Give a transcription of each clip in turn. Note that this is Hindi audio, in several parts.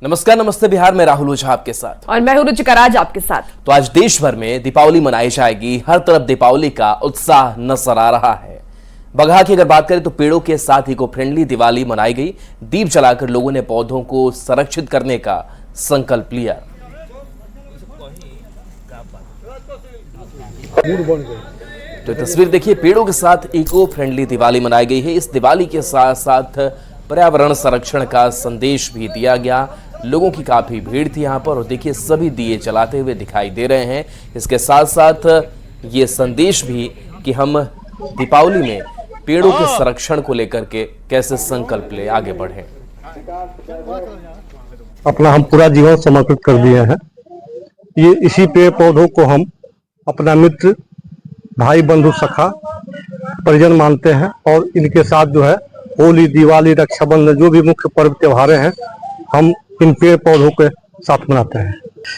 नमस्कार, नमस्ते बिहार में राहुल ओझा आपके साथ और मैं हूं रुचिका राज आपके साथ। तो आज देश भर में दीपावली मनाई जाएगी। हर तरफ दीपावली का उत्साह नजर आ रहा है। बगहा की अगर बात करें तो पेड़ों के साथ इको फ्रेंडली दिवाली मनाई गई। दीप जलाकर लोगों ने पौधों को संरक्षित करने का संकल्प लिया। तो तस्वीर देखिए, पेड़ों के साथ इको फ्रेंडली दिवाली मनाई गई है। इस दिवाली के साथ साथ पर्यावरण संरक्षण का संदेश भी दिया गया। लोगों की काफी भीड़ थी यहाँ पर और देखिए सभी दिए जलाते हुए दिखाई दे रहे हैं। इसके साथ साथ ये संदेश भी कि हम दीपावली में पेड़ों के संरक्षण को लेकर के कैसे संकल्प ले आगे बढ़े। अपना हम पूरा जीवन समर्पित कर दिए हैं। ये इसी पेड़ पौधों को हम अपना मित्र, भाई, बंधु, सखा, परिजन मानते हैं और इनके साथ जो है होली, दिवाली, रक्षाबंधन जो भी मुख्य पर्व त्योहार हैं हम इन पेड़ पौधों के साथ मनाते हैं।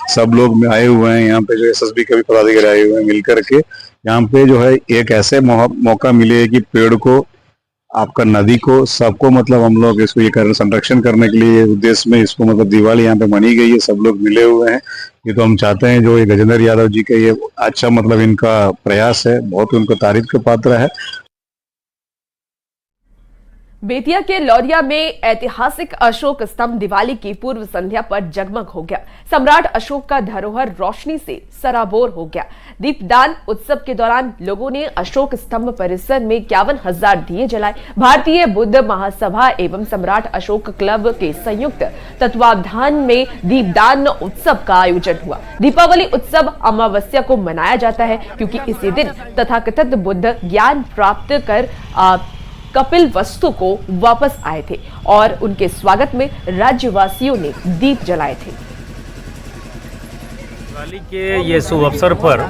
सब लोग आए हुए हैं यहाँ पे, जो एसएसबी के भी पदाधिकारी आए हुए हैं मिलकर के। यहाँ पे जो है एक ऐसे मौका मिले कि पेड़ को, आपका नदी को, सबको मतलब हम लोग इसको ये संरक्षण करने के लिए उद्देश्य में इसको मतलब दिवाली यहाँ पे मनी गई है। सब लोग मिले हुए हैं। ये तो हम चाहते हैं जो ये गजेंद्र यादव जी का ये अच्छा मतलब इनका प्रयास है, बहुत उनको तारीफ के पात्र है। बेतिया के लौरिया में ऐतिहासिक अशोक स्तंभ दिवाली की पूर्व संध्या पर जगमग हो गया। सम्राट अशोक का धरोहर रोशनी से सराबोर हो गया। दीपदान उत्सव के दौरान लोगों ने अशोक स्तंभ परिसर में 51,000 दिए जलाए। भारतीय बुद्ध महासभा एवं सम्राट अशोक क्लब के संयुक्त तत्वावधान में दीपदान उत्सव का आयोजन हुआ। दीपावली उत्सव अमावस्या को मनाया जाता है क्योंकि इसी दिन तथाकथित बुद्ध ज्ञान प्राप्त कर कपिल वस्तु को वापस आए थे और उनके स्वागत में राज्यवासियों ने दीप जलाए थे। दिवाली के ये शुभ अवसर पर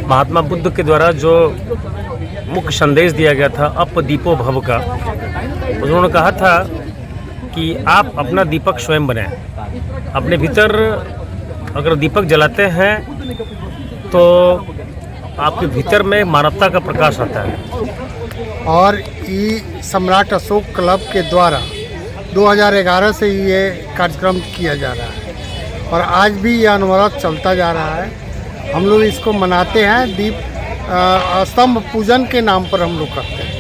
महात्मा बुद्ध के द्वारा जो मुख्य संदेश दिया गया था अप दीपो भव का, उन्होंने कहा था कि आप अपना दीपक स्वयं बनाएं। अपने भीतर अगर दीपक जलाते हैं तो आपके भीतर में मानवता का प्रकाश आता है। और ये सम्राट अशोक क्लब के द्वारा 2011 से ये कार्यक्रम किया जा रहा है और आज भी ये अनवरत चलता जा रहा है। हम लोग इसको मनाते हैं, दीप स्तंभ पूजन के नाम पर हम लोग करते हैं।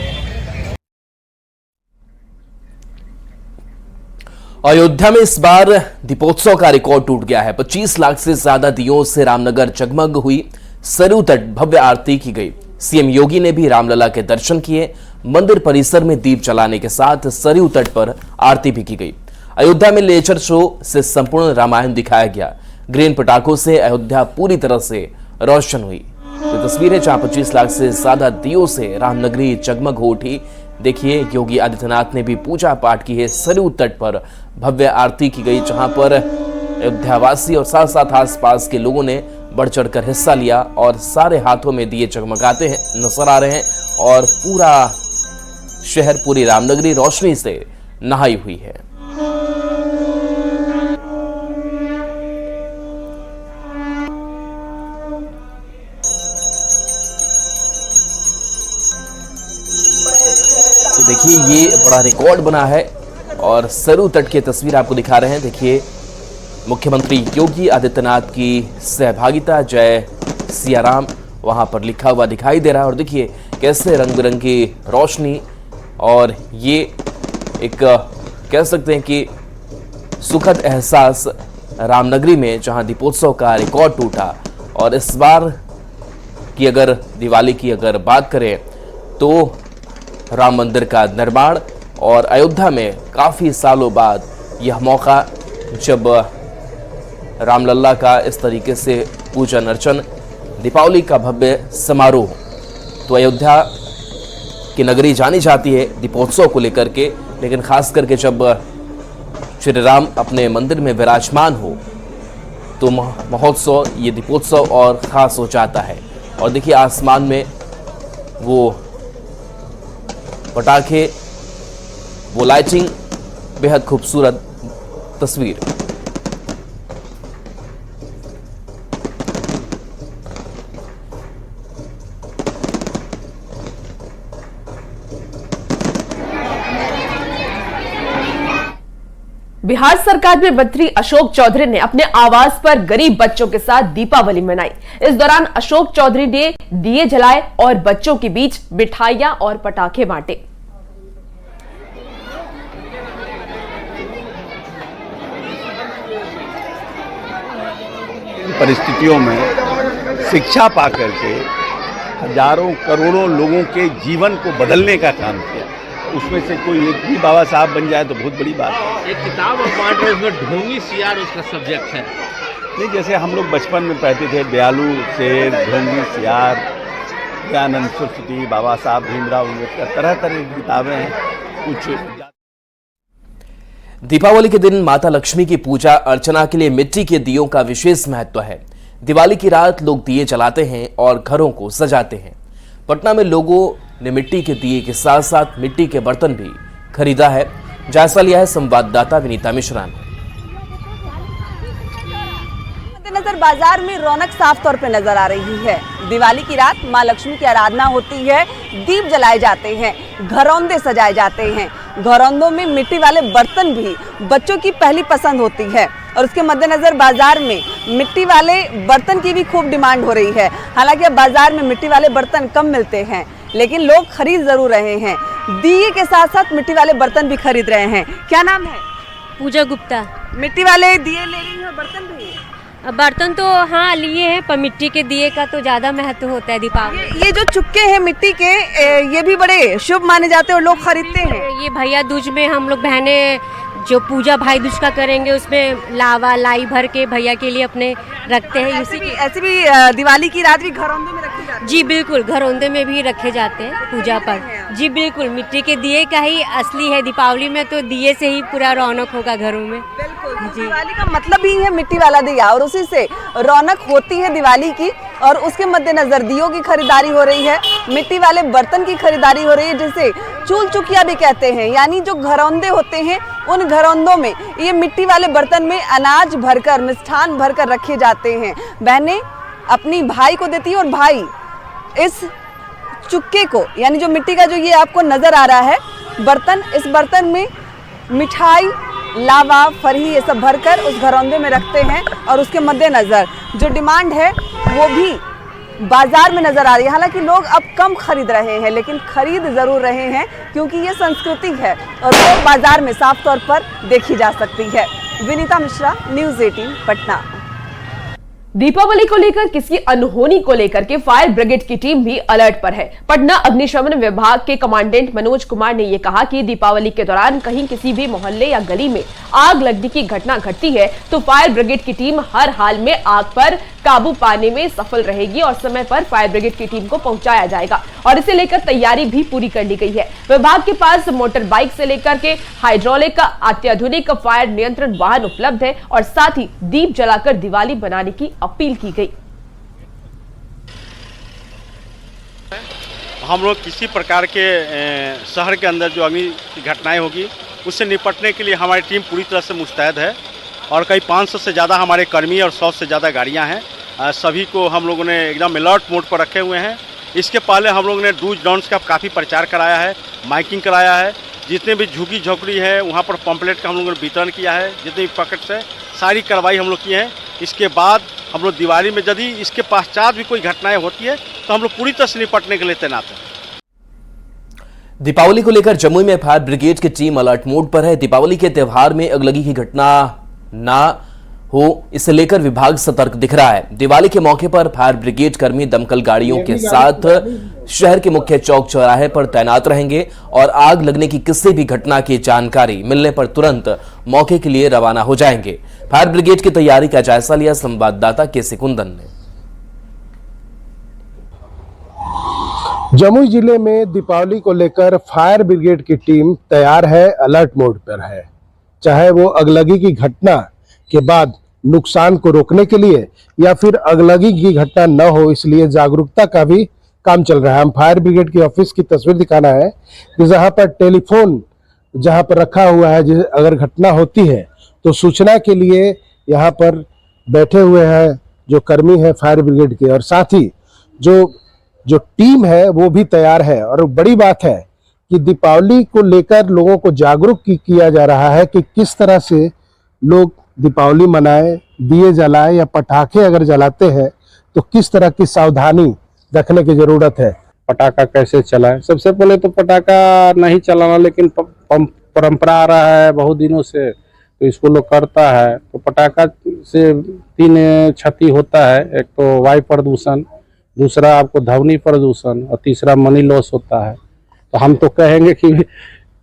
अयोध्या में इस बार दीपोत्सव का रिकॉर्ड टूट गया है। 25 लाख से ज्यादा दियों से रामनगर जगमग हुई। सरयू तट भव्य आरती की गई। सीएम योगी ने भी रामलला के दर्शन किए। मंदिर परिसर में दीप जलाने के साथ सरयू तट पर आरती भी की गई। अयोध्या में लेजर शो से संपूर्ण रामायण दिखाया गया। ग्रीन पटाखों से अयोध्या पूरी तरह से रोशन हुई। तो तस्वीरें जहां 25 लाख से ज्यादा दियों से रामनगरी जगमग हो उठी। देखिए, योगी आदित्यनाथ ने भी पूजा पाठ की है। सरयू तट पर भव्य आरती की गई, जहां पर अयोध्यावासी और साथ साथ आसपास के लोगों ने बढ़ चढ़कर हिस्सा लिया और सारे हाथों में दिए जगमगाते हैं नजर आ रहे हैं और पूरा शहर, पूरी रामनगरी रोशनी से नहाई हुई है। तो देखिए, ये बड़ा रिकॉर्ड बना है और सरयू तट की तस्वीर आपको दिखा रहे हैं। देखिए, मुख्यमंत्री योगी आदित्यनाथ की सहभागिता, जय सिया राम वहां पर लिखा हुआ दिखाई दे रहा है और देखिए कैसे रंग बिरंगी रोशनी और ये एक कह सकते हैं कि सुखद एहसास रामनगरी में, जहां दीपोत्सव का रिकॉर्ड टूटा। और इस बार की अगर दिवाली की अगर बात करें तो राम मंदिर का निर्माण और अयोध्या में काफी सालों बाद यह मौका, जब रामलला का इस तरीके से पूजन अर्चन, दीपावली का भव्य समारोह। तो अयोध्या की नगरी जानी जाती है दीपोत्सव को लेकर के, लेकिन खास करके जब श्री राम अपने मंदिर में विराजमान हो तो महोत्सव, ये दीपोत्सव और खास हो जाता है। और देखिए, आसमान में वो पटाखे, वो लाइटिंग, बेहद खूबसूरत तस्वीर। बिहार सरकार में मंत्री अशोक चौधरी ने अपने आवास पर गरीब बच्चों के साथ दीपावली मनाई। इस दौरान अशोक चौधरी ने दिए जलाए और बच्चों के बीच मिठाइयां और पटाखे बांटे। परिस्थितियों में शिक्षा पाकर के हजारों करोड़ों लोगों के जीवन को बदलने का काम किया, उसमें से कोई एक भी बाबा साहब बन जाए तो बहुत बड़ी बात है। एक किताब आप बांट रहे उसमें ढोंगी सियार उसका सब्जेक्ट है। नहीं, जैसे हम लोग बचपन में पढ़ते थे दयालु, शेर, ढोंगी, सियार, दयानंद सरस्वती, बाबा साहब भीमराव अम्बेडकर, तरह तरह की किताबें हैं। कुछ दीपावली के दिन माता लक्ष्मी की पूजा अर्चना के लिए मिट्टी के दियों का विशेष महत्व है। दिवाली की रात लोग दिए जलाते हैं और घरों को सजाते हैं। पटना में लोगों ने मिट्टी के दिए के साथ साथ मिट्टी के बर्तन भी खरीदा है। जायजा लिया है संवाददाता विनीता मिश्रा ने। नजर बाजार में रौनक साफ तौर पे नजर आ रही है। दिवाली की रात मां लक्ष्मी की आराधना होती है, दीप जलाए जाते हैं, घरौंदे सजाए जाते हैं। घरौंदों में मिट्टी वाले बर्तन भी बच्चों की पहली पसंद होती है और उसके मद्देनजर बाजार में मिट्टी वाले बर्तन की भी खूब डिमांड हो रही है। हालांकि अब बाजार में मिट्टी वाले बर्तन कम मिलते हैं, लेकिन लोग खरीद जरूर रहे हैं। दिए के साथ साथ मिट्टी वाले बर्तन भी खरीद रहे हैं। क्या नाम है? पूजा गुप्ता। मिट्टी वाले दिए ले रही हैं, बर्तन भी? बर्तन तो हाँ लिए हैं, पर मिट्टी के दिए का तो ज़्यादा महत्व होता है दीपावली। ये जो चुक्के हैं मिट्टी के, ये भी बड़े शुभ माने जाते हैं और लोग खरीदते हैं। ये भैया दूज में हम लोग बहनें जो पूजा भाई दूज का करेंगे उसमें लावा लाई भर के भैया के लिए अपने रखते हैं। ऐसे भी दिवाली की रात भी घरौंदे में रखे जाते हैं? जी बिल्कुल, घरौंदे में भी रखे जाते हैं पूजा पर। जी बिल्कुल, मिट्टी के दिए का ही असली है। दीपावली में तो दिए से ही पूरा रौनक होगा घरों में। दिवाली का मतलब ही है मिट्टी वाला दिया और उसी से रौनक होती है दिवाली की। और उसके मद्देनजर दियों की खरीदारी हो रही है, मिट्टी वाले बर्तन की खरीदारी हो रही है, जिसे चूल चुकिया भी कहते हैं। यानी जो घरौंदे होते हैं उन घरौंदों में ये मिट्टी वाले बर्तन में अनाज भरकर, मिष्ठान भरकर रखे जाते हैं। बहनें अपनी भाई को देती है और भाई इस चुक्के को, यानी जो मिट्टी का जो ये आपको नजर आ रहा है बर्तन, इस बर्तन में मिठाई, लावा, फरही ये सब भरकर उस घरौंदे में रखते हैं। और उसके मद्देनजर जो डिमांड है वो भी बाजार में नजर आ रही है। हालांकि लोग अब कम खरीद रहे हैं, लेकिन खरीद जरूर रहे हैं क्योंकि ये संस्कृति है और वो बाजार में साफ तौर पर देखी जा सकती है। विनीता मिश्रा, न्यूज़ 18 पटना। दीपावली को लेकर किसी अनहोनी को लेकर के फायर ब्रिगेड की टीम भी अलर्ट पर है। पटना अग्निशमन विभाग के कमांडेंट मनोज कुमार ने यह कहा कि दीपावली के दौरान कहीं किसी भी मोहल्ले या गली में आग लगने की घटना घटती है तो फायर ब्रिगेड की टीम हर हाल में आग पर काबू पाने में सफल रहेगी और समय पर फायर ब्रिगेड की टीम को पहुंचाया जाएगा और इसे लेकर तैयारी भी पूरी कर ली गई है। विभाग के पास मोटर बाइक से लेकर के हाइड्रोलिक अत्याधुनिक फायर नियंत्रण वाहन उपलब्ध है और साथ ही दीप जलाकर दिवाली बनाने की अपील की गई। हम लोग किसी प्रकार के शहर के अंदर जो अग्नि की घटनाएं होगी उससे निपटने के लिए हमारी टीम पूरी तरह से मुस्तैद है और कई 500 से ज़्यादा हमारे कर्मी और 100 से ज़्यादा गाड़ियां हैं। सभी को हम लोगों ने एकदम अलर्ट मोड पर रखे हुए हैं। इसके पहले हम लोगों ने डूज डाउन्स का काफ़ी प्रचार कराया है, माइकिंग कराया है। जितने भी झुग्गी झोपड़ी है वहाँ पर पम्पलेट का हम लोगों ने वितरण किया है। जितने भी पैकेट्स है सारी कार्रवाई हम लोग किए हैं। इसके बाद हम लोग दिवाली में यदि इसके पश्चात भी कोई घटनाएं होती है तो हम लोग पूरी तरह से निपटने के लिए तैनात हैं। दीपावली को लेकर जमुई में फायर ब्रिगेड की टीम अलर्ट मोड पर है। दीपावली के त्यौहार में अगलगी की घटना ना हो, इसे लेकर विभाग सतर्क दिख रहा है। दिवाली के मौके पर फायर ब्रिगेड कर्मी दमकल गाड़ियों के साथ शहर के मुख्य चौक चौराहे पर तैनात रहेंगे और आग लगने की किसी भी घटना की जानकारी मिलने पर तुरंत मौके के लिए रवाना हो जाएंगे। फायर ब्रिगेड की तैयारी का जायजा लिया संवाददाता केसी कुंदन ने। जमुई जिले में दीपावली को लेकर फायर ब्रिगेड की टीम तैयार है, अलर्ट मोड पर है। चाहे वो अगलगी की घटना के बाद नुकसान को रोकने के लिए या फिर अगलगी की घटना न हो, इसलिए जागरूकता का भी काम चल रहा है। हम फायर ब्रिगेड के ऑफिस की तस्वीर दिखाना है कि जहां पर टेलीफोन जहां पर रखा हुआ है, अगर घटना होती है तो सूचना के लिए यहाँ पर बैठे हुए हैं जो कर्मी है फायर ब्रिगेड के, और साथ ही जो टीम है वो भी तैयार है। और बड़ी बात है कि दीपावली को लेकर लोगों को जागरूक किया जा रहा है कि किस तरह से लोग दीपावली मनाएं, दिए जलाएं या पटाखे अगर जलाते हैं तो किस तरह की सावधानी रखने की जरूरत है। पटाखा कैसे चलाएं? सबसे पहले तो पटाखा नहीं चलाना, लेकिन परंपरा आ रहा है बहुत दिनों से, तो इसको लोग करता है। तो पटाखा से 3 क्षति होता है, एक तो वायु प्रदूषण, दूसरा आपको ध्वनि प्रदूषण और तीसरा मनी लॉस होता है। तो हम तो कहेंगे कि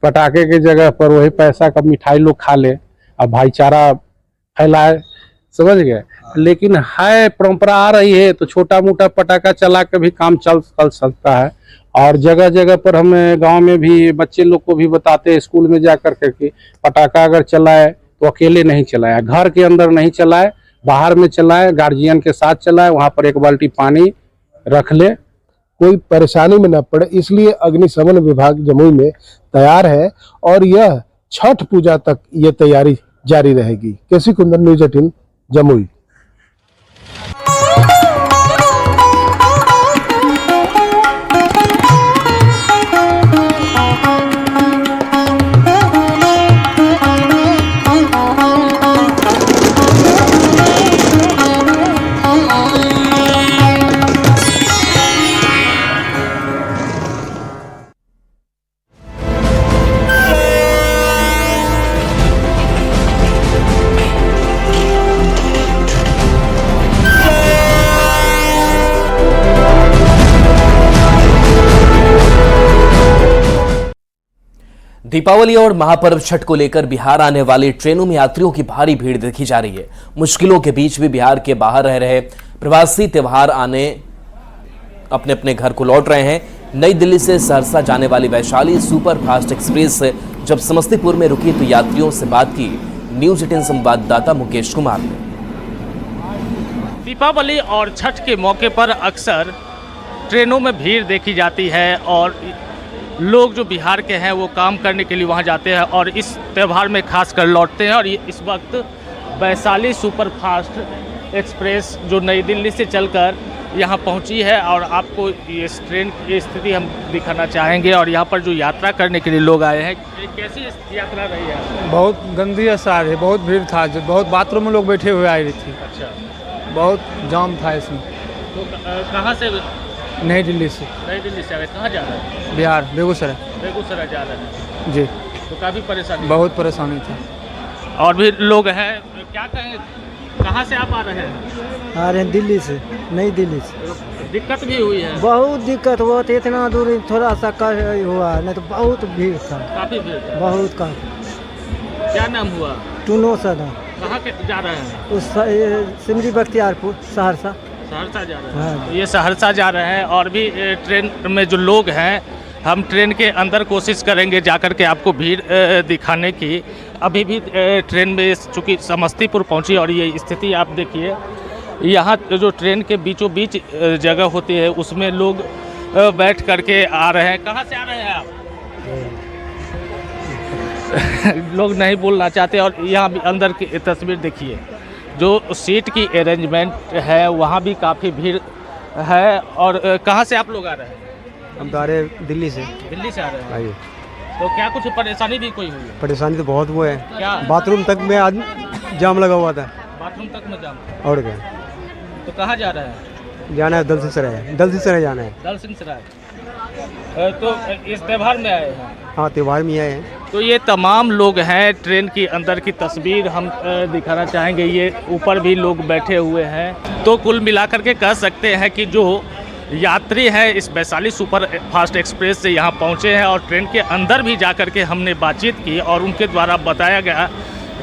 पटाखे की जगह पर वही पैसा का मिठाई लोग खा ले और भाईचारा फैलाए, समझ गए। लेकिन है परंपरा आ रही है तो छोटा मोटा पटाखा चला के भी काम चल सकता है। और जगह जगह पर हम गांव में भी बच्चे लोग को भी बताते हैं स्कूल में जा कर के कि पटाखा अगर चलाए तो अकेले नहीं चलाए, घर के अंदर नहीं चलाए, बाहर में चलाए, गार्जियन के साथ चलाए, वहां पर 1 बाल्टी पानी रख ले, कोई परेशानी में न पड़े। इसलिए अग्निशमन विभाग जमुई में तैयार है और यह छठ पूजा तक ये तैयारी जारी रहेगी। केसी कुंदन, न्यूज़ 18 जमुई। दीपावली और महापर्व छठ को लेकर बिहार आने वाली ट्रेनों में यात्रियों की भारी भीड़ देखी जा रही है। मुश्किलों के बीच भी बिहार के बाहर रह रहे प्रवासी त्योहार आने अपने अपने घर को लौट रहे हैं। नई दिल्ली से सहरसा जाने वाली वैशाली सुपर फास्ट एक्सप्रेस जब समस्तीपुर में रुकी तो यात्रियों से बात की न्यूज़ 18 संवाददाता मुकेश कुमार ने। दीपावली और छठ के मौके पर अक्सर ट्रेनों में भीड़ देखी जाती है और लोग जो बिहार के हैं वो काम करने के लिए वहां जाते हैं और इस त्यौहार में खासकर लौटते हैं। और इस वक्त वैशाली सुपर फास्ट एक्सप्रेस जो नई दिल्ली से चलकर यहां पहुंची है और आपको इस ट्रेन की स्थिति हम दिखाना चाहेंगे। और यहां पर जो यात्रा करने के लिए लोग आए हैं, कैसी यात्रा रही है? बहुत गंदी असर है, बहुत भीड़ था, बहुत बाथरूम में लोग बैठे हुए आए थे। अच्छा, बहुत जाम था इसमें। तो कहाँ से? नई दिल्ली से। नई दिल्ली से आए, कहाँ जा रहे हैं? बिहार, बेगूसराय। बेगूसराय जा रहे हैं जी। तो काफ़ी परेशानी? बहुत परेशानी था। और भी लोग हैं, क्या कहें, कहाँ से आप आ रहे हैं? आ रहे हैं दिल्ली से, नई दिल्ली से। दिक्कत भी हुई है? बहुत दिक्कत हुआ था, इतना दूर थोड़ा सा हुआ, नहीं तो बहुत भीड़ था। काफ़ी भीड़ था? बहुत काफ़ी। क्या नाम हुआ? टूनो सदा। कहाँ के जा रहे हैं? उस सिमरी बख्तियारपुर, सहरसा। सहरसा जा रहे हैं? तो ये सहरसा जा रहे हैं। और भी ट्रेन में जो लोग हैं, हम ट्रेन के अंदर कोशिश करेंगे जाकर के आपको भीड़ दिखाने की। अभी भी ट्रेन में चूँकि समस्तीपुर पहुंची और ये स्थिति आप देखिए, यहाँ जो ट्रेन के बीचों बीच जगह होती है उसमें लोग बैठ करके आ रहे हैं। कहाँ से आ रहे हैं आप? लोग नहीं बोलना चाहते। और यहाँ भी अंदर की तस्वीर देखिए, जो सीट की अरेंजमेंट है वहाँ भी काफ़ी भीड़ है। और कहाँ से आप लोग आ रहे हैं? हम तो आ रहे हैं दिल्ली से। दिल्ली से आ रहे हैं? आइए। तो क्या कुछ परेशानी भी कोई हुई है? परेशानी तो बहुत हुआ है। क्या? बाथरूम तक में आज जाम लगा हुआ था। बाथरूम तक में जाम? और क्या? तो कहाँ जा रहे हैं? जाना है दलसिंहसराय। दलसिंहसराय जाना है। दलसिंहसराय। तो इस त्यौहार में आए हैं? हाँ, त्यौहार में आए हैं। तो ये तमाम लोग हैं। ट्रेन की अंदर की तस्वीर हम दिखाना चाहेंगे। ये ऊपर भी लोग बैठे हुए हैं। तो कुल मिलाकर के कह सकते हैं कि जो यात्री हैं इस वैशाली सुपर फास्ट एक्सप्रेस से यहाँ पहुँचे हैं और ट्रेन के अंदर भी जाकर के हमने बातचीत की और उनके द्वारा बताया गया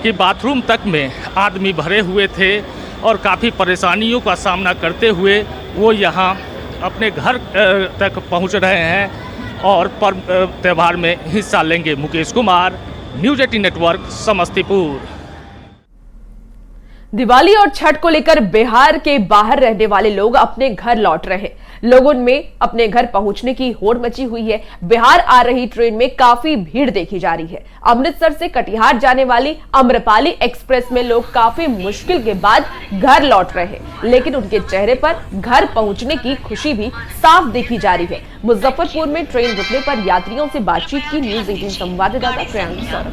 कि बाथरूम तक में आदमी भरे हुए थे और काफ़ी परेशानियों का सामना करते हुए वो यहाँ अपने घर तक पहुँच रहे हैं और पर्व त्यौहार में हिस्सा लेंगे। Mukesh Kumar, news 18 network, Samastipur. दिवाली और छठ को लेकर बिहार के बाहर रहने वाले लोग अपने घर लौट रहे हैं। लोगों में अपने घर पहुंचने की होड़ मची हुई है। बिहार आ रही ट्रेन में काफी भीड़ देखी जा रही है। अमृतसर से कटिहार जाने वाली अम्रपाली एक्सप्रेस में लोग काफी मुश्किल के बाद घर लौट रहे हैं, लेकिन उनके चेहरे पर घर पहुंचने की खुशी भी साफ देखी जा रही है। मुजफ्फरपुर में ट्रेन रुकने पर यात्रियों से बातचीत की न्यूज 18 संवाददाता प्रियांक सौरभ।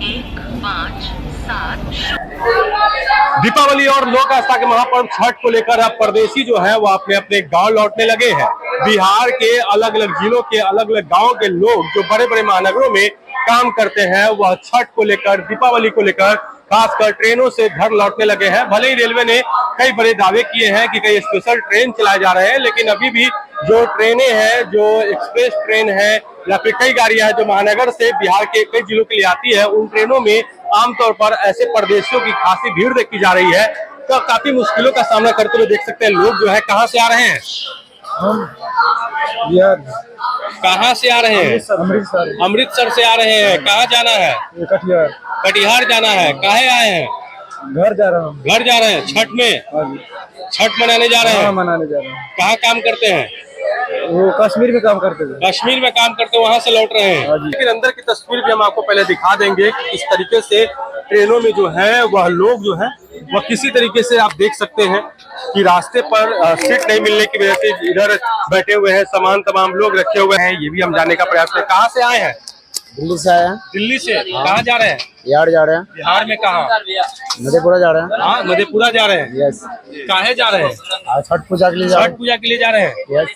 दीपावली और लोक आस्था के महापर्व छठ को लेकर अब परदेशी जो है वो अपने अपने गांव लौटने लगे हैं। बिहार के अलग अलग जिलों के अलग अलग गांव के लोग जो बड़े बड़े महानगरों में काम करते हैं वह छठ को लेकर, दीपावली को लेकर खासकर ट्रेनों से घर लौटने लगे हैं। भले ही रेलवे ने कई बड़े दावे किए हैं कि कई स्पेशल ट्रेन चलाए जा रहे हैं, लेकिन अभी भी जो ट्रेनें हैं, जो एक्सप्रेस ट्रेन है या फिर कई गाड़ियां हैं जो महानगर से बिहार के कई जिलों के लिए आती है, उन ट्रेनों में आमतौर पर ऐसे परदेशियों की खासी भीड़ देखी जा रही है। तो काफी मुश्किलों का सामना करते हुए देख सकते हैं लोग जो है। कहाँ से आ रहे हैं? कहाँ से आ रहे हैं? अमृतसर से आ रहे हैं। कहाँ जाना है? कटिहार। कटिहार जाना है। काहे आए हैं? घर जा रहा हूँ। घर जा रहे हैं छठ में? छठ मनाने जा रहे हैं? मनाने जा रहे हैं। कहाँ काम करते हैं? वो कश्मीर में काम करते थे। कश्मीर में काम करते वहां से लौट रहे हैं। लेकिन अंदर की तस्वीर भी हम आपको पहले दिखा देंगे कि इस तरीके से ट्रेनों में जो है वह लोग जो है वह किसी तरीके से आप देख सकते हैं कि रास्ते पर सीट नहीं मिलने की वजह से इधर बैठे हुए हैं। सामान तमाम लोग रखे हुए हैं, ये भी हम जानने का प्रयास करें। कहाँ से आए हैं? दिल्ली से आए हैं। दिल्ली से? कहाँ जा रहे हैं? बिहार जा रहे हैं। बिहार में कहाँ? मधेपुरा जा रहे हैं। हाँ, मधेपुरा जा रहे हैं। यस। काहे जा रहे हैं? छठ पूजा के लिए जा रहे हैं। छठ पूजा के लिए जा रहे हैं। यस।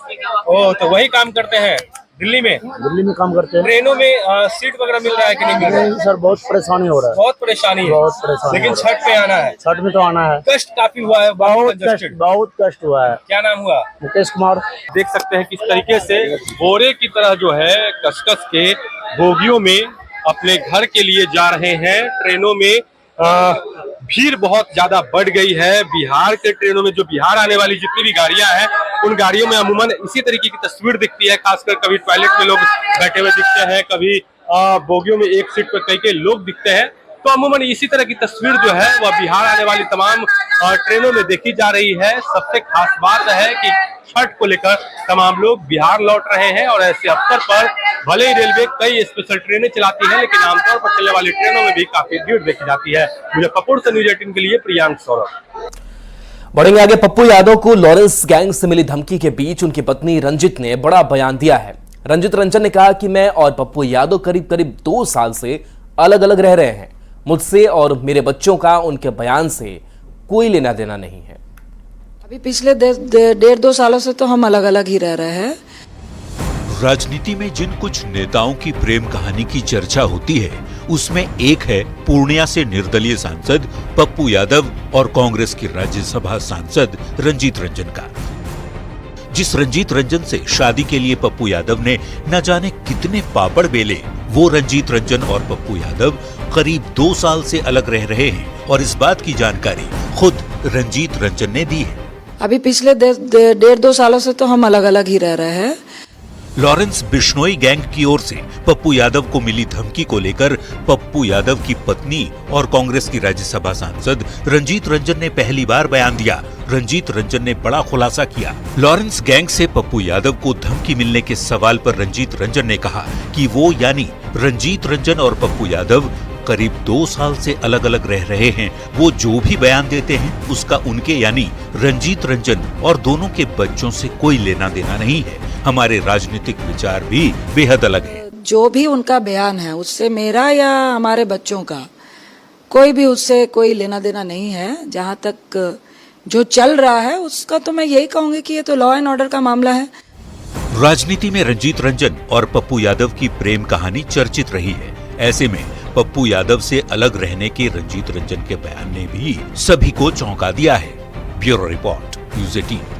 ओ, तो वही काम करते हैं दिल्ली में? दिल्ली में काम करते हैं। ट्रेनों में सीट वगैरह मिल रहा है कि नहीं मिल रहा है? सर बहुत परेशानी हो रहा है। बहुत परेशानी है। बहुत परेशानी। लेकिन छठ पे आना है। छठ में तो आना है। कष्ट काफी हुआ है। बहुत कष्ट हुआ है। क्या नाम हुआ? मुकेश कुमार। देख सकते हैं किस तरीके से बोरे की तरह जो है कसकस के बोगियों में अपने घर के लिए जा रहे हैं। ट्रेनों में भीड़ बहुत ज्यादा बढ़ गई है। बिहार के ट्रेनों में जो बिहार आने वाली जितनी भी गाड़ियां हैं उन गाड़ियों में अमूमन इसी तरीके की तस्वीर दिखती है। खासकर कभी टॉयलेट में लोग बैठे हुए दिखते हैं, कभी बोगियों में एक सीट पर कई लोग दिखते हैं। तो अमूमन इसी तरह की तस्वीर जो है वह बिहार आने वाली तमाम ट्रेनों में देखी जा रही है। सबसे खास बात है कि छठ को लेकर तमाम लोग बिहार लौट रहे हैं और ऐसे अवसर पर भले ही रेलवे कई स्पेशल ट्रेनें चलाती है, लेकिन आमतौर पर चलने वाली ट्रेनों में भी काफी भीड़ देखी जाती है। मुजफ्फरपुर से न्यूज 18 के लिए प्रियांक सौरभ। बढ़ेंगे आगे। पप्पू यादव को लॉरेंस गैंग से मिली धमकी के बीच उनकी पत्नी रंजित ने बड़ा बयान दिया है। रंजित रंजन ने कहा कि मैं और पप्पू यादव करीब 2 साल से अलग अलग रह रहे हैं। मुझसे और मेरे बच्चों का उनके बयान से कोई लेना देना नहीं है। अभी पिछले 1.5-2 सालों से तो हम अलग अलग ही रह रहे हैं। राजनीति में जिन कुछ नेताओं की प्रेम कहानी की चर्चा होती है उसमें एक है पूर्णिया से निर्दलीय सांसद पप्पू यादव और कांग्रेस की राज्यसभा सांसद रंजीत रंजन का। जिस रंजीत रंजन से शादी के लिए पप्पू यादव ने न जाने कितने पापड़ बेले, वो रंजीत रंजन और पप्पू यादव करीब 2 साल से अलग रह रहे हैं और इस बात की जानकारी खुद रंजीत रंजन ने दी है। अभी पिछले 1.5-2 सालों से तो हम अलग अलग ही रह रहे हैं। लॉरेंस बिश्नोई गैंग की ओर से पप्पू यादव को मिली धमकी को लेकर पप्पू यादव की पत्नी और कांग्रेस की राज्यसभा सांसद रंजीत रंजन ने पहली बार बयान दिया। रंजीत रंजन ने बड़ा खुलासा किया। लॉरेंस गैंग से पप्पू यादव को धमकी मिलने के सवाल पर रंजीत रंजन ने कहा कि वो यानी रंजीत रंजन और पप्पू यादव करीब 2 साल से अलग अलग रह रहे हैं। वो जो भी बयान देते हैं उसका उनके यानी रंजीत रंजन और दोनों के बच्चों से कोई लेना देना नहीं है। हमारे राजनीतिक विचार भी बेहद अलग है। जो भी उनका बयान है उससे मेरा या हमारे बच्चों का कोई भी उससे कोई लेना देना नहीं है। जहाँ तक जो चल रहा है उसका तो मैं यही कहूंगी कि ये तो लॉ एंड ऑर्डर का मामला है। राजनीति में रंजीत रंजन और पप्पू यादव की प्रेम कहानी चर्चित रही है। ऐसे में पप्पू यादव से अलग रहने के रंजीत रंजन के बयान ने भी सभी को चौंका दिया है। Bureau report, news 18।